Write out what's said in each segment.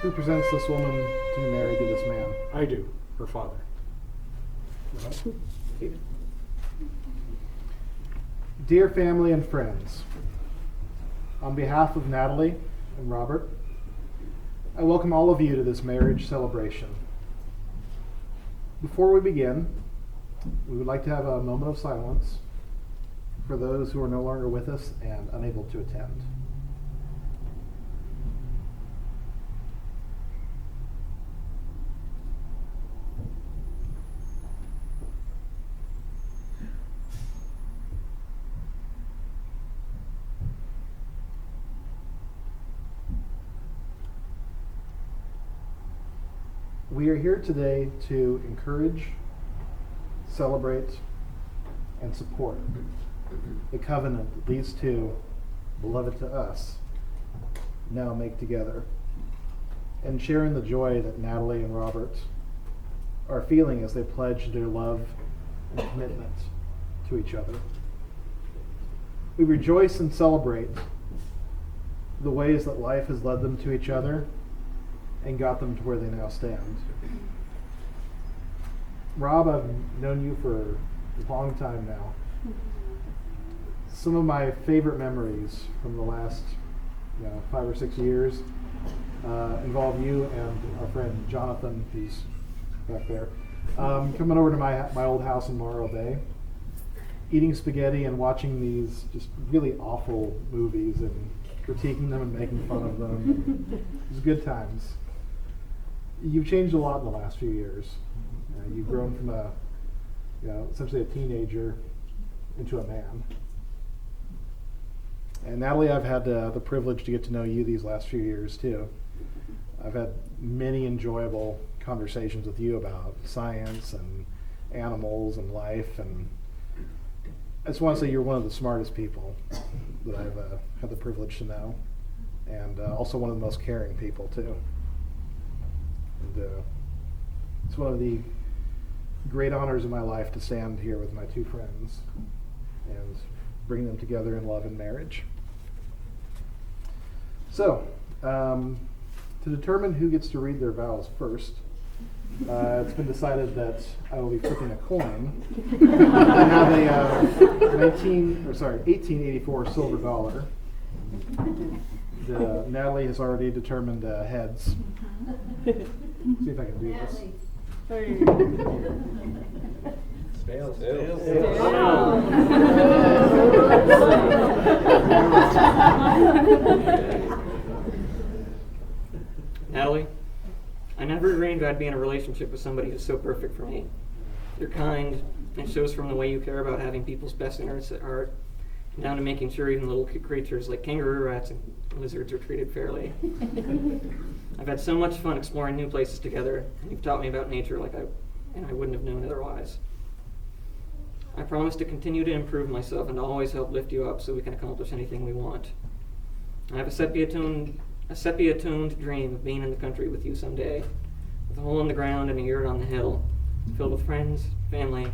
Who presents this woman to be married to this man? I do, her father. Dear family and friends, on behalf of Natalie and Robert, I welcome all of you to this marriage celebration. Before we begin, we would like to have a moment of silence for those who are no longer with us and unable to attend. We are here today to encourage, celebrate, and support the covenant that these two, beloved to us, now make together, and sharing the joy that Natalie and Robert are feeling as they pledge their love and commitment to each other. We rejoice and celebrate the ways that life has led them to each other and got them to where they now stand. Rob, I've known you for a long time now. Some of my favorite memories from the last 5 or 6 years involve you and our friend Jonathan, who's back there, coming over to my old house in Morro Bay, eating spaghetti and watching these just really awful movies and critiquing them and making fun of them. It was good times. You've changed a lot in the last few years. You've grown from essentially a teenager into a man. And Natalie, I've had the privilege to get to know you these last few years too. I've had many enjoyable conversations with you about science and animals and life, and I just want to say you're one of the smartest people that I've had the privilege to know, and also one of the most caring people too. And it's one of the great honors of my life to stand here with my two friends and bring them together in love and marriage. So, to determine who gets to read their vows first, it's been decided that I will be flipping a coin. I have a 1884 silver dollar. Natalie has already determined heads. See if I can do this. Tails. Natalie, I never dreamed I'd be in a relationship with somebody who's so perfect for me. You're kind, and it shows from the way you care about having people's best interests at heart, down to making sure even little creatures like kangaroo rats and lizards are treated fairly. I've had so much fun exploring new places together, and you've taught me about nature like I wouldn't have known otherwise. I promise to continue to improve myself and to always help lift you up so we can accomplish anything we want. I have a sepia-toned dream of being in the country with you someday, with a hole in the ground and a yurt on the hill, filled with friends, family,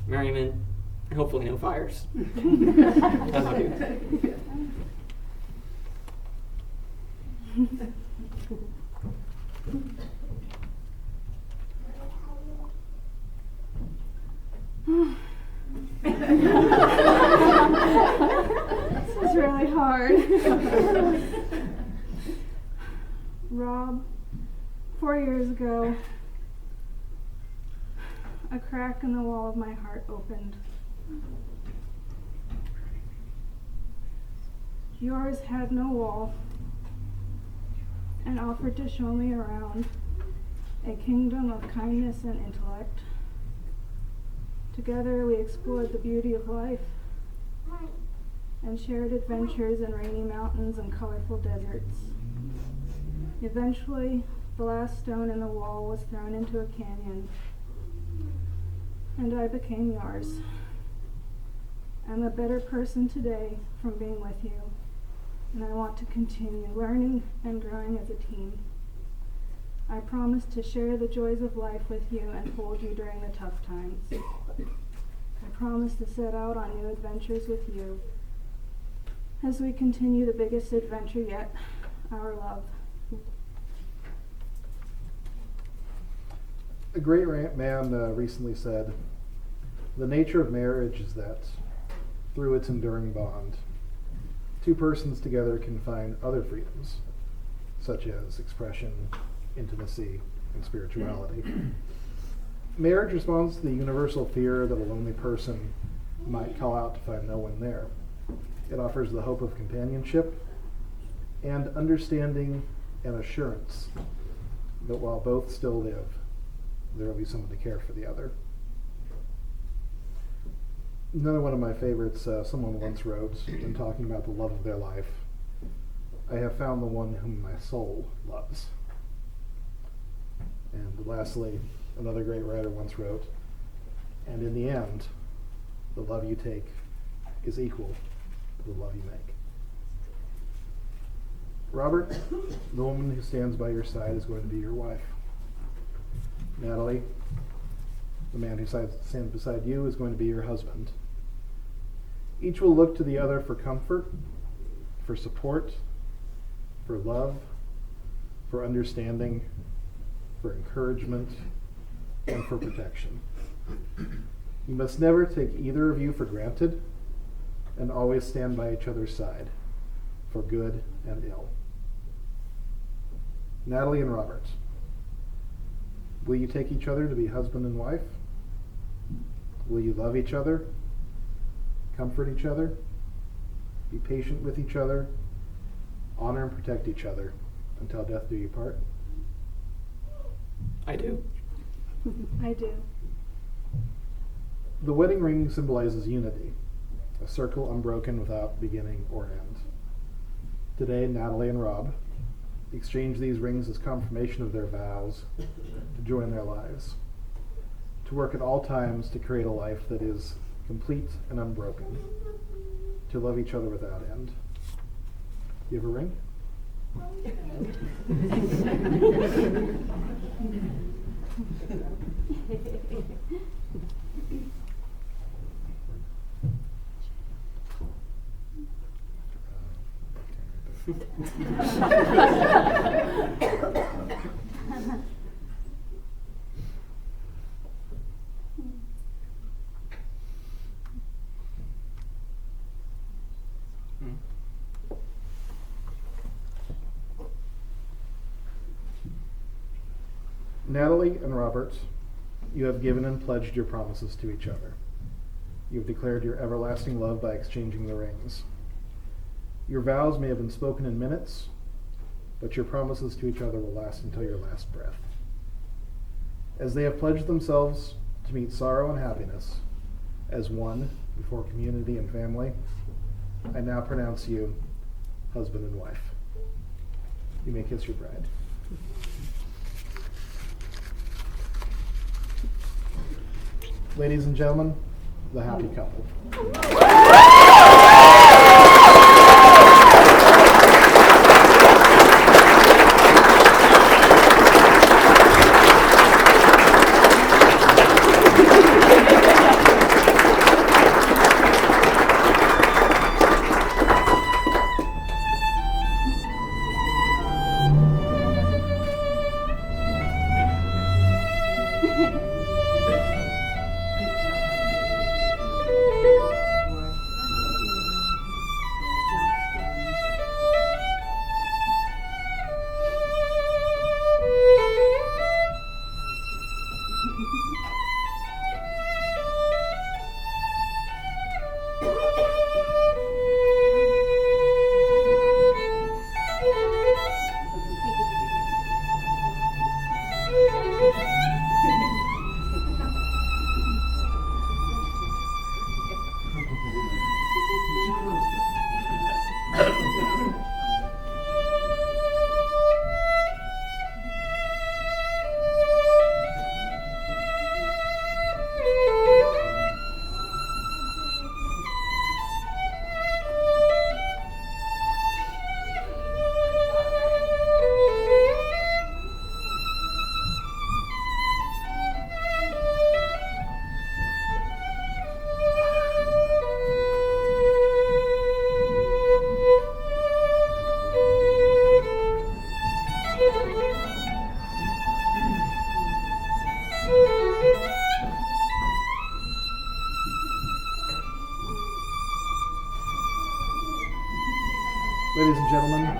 merriment, and hopefully no fires. I love you. This is really hard. Rob, 4 years ago, a crack in the wall of my heart opened. Yours had no wall and offered to show me around a kingdom of kindness and intellect. Together we explored the beauty of life and shared adventures in rainy mountains and colorful deserts. Eventually, the last stone in the wall was thrown into a canyon, and I became yours. I'm a better person today from being with you, and I want to continue learning and growing as a team. I promise to share the joys of life with you and hold you during the tough times. I promise to set out on new adventures with you as we continue the biggest adventure yet, our love. A great man recently said, "The nature of marriage is that, through its enduring bond, two persons together can find other freedoms, such as expression, intimacy, and spirituality. Marriage responds to the universal fear that a lonely person might call out to find no one there. It offers the hope of companionship and understanding and assurance that while both still live, there will be someone to care for the other." Another one of my favorites, someone once wrote, when talking about the love of their life, "I have found the one whom my soul loves." And lastly, another great writer once wrote, "And in the end, the love you take is equal to the love you make." Robert, the woman who stands by your side is going to be your wife. Natalie, the man who stands beside you is going to be your husband. Each will look to the other for comfort, for support, for love, for understanding, for encouragement, and for protection. You must never take either of you for granted, and always stand by each other's side, for good and ill. Natalie and Robert, will you take each other to be husband and wife? Will you love each other, comfort each other, be patient with each other, honor and protect each other until death do you part? I do. I do. The wedding ring symbolizes unity, a circle unbroken without beginning or end. Today, Natalie and Rob exchange these rings as confirmation of their vows to join their lives, to work at all times to create a life that is complete and unbroken, to love each other without end. You have a ring? Natalie and Robert, you have given and pledged your promises to each other. You have declared your everlasting love by exchanging the rings. Your vows may have been spoken in minutes, but your promises to each other will last until your last breath. As they have pledged themselves to meet sorrow and happiness as one before community and family, I now pronounce you husband and wife. You may kiss your bride. Ladies and gentlemen, the happy couple.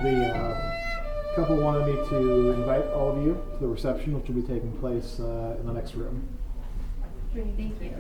The couple wanted me to invite all of you to the reception, which will be taking place in the next room. Thank you.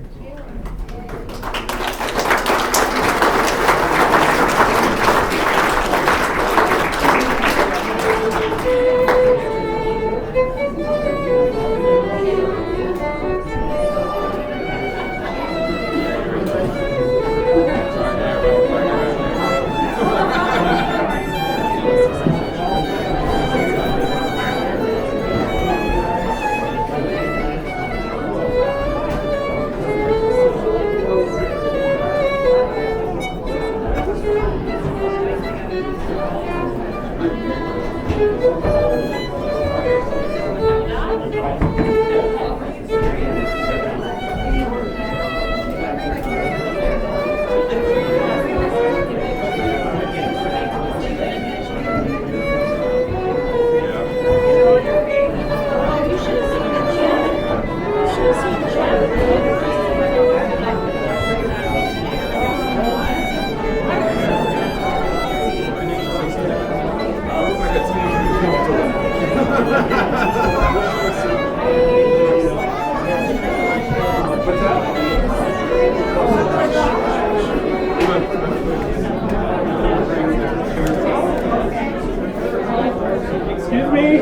Excuse me?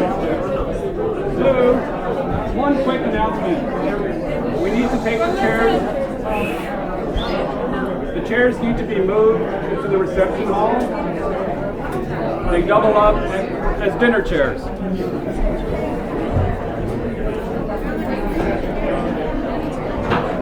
Hello? One quick announcement. We need to take the chairs. The chairs need to be moved into the reception hall. They double up as dinner chairs.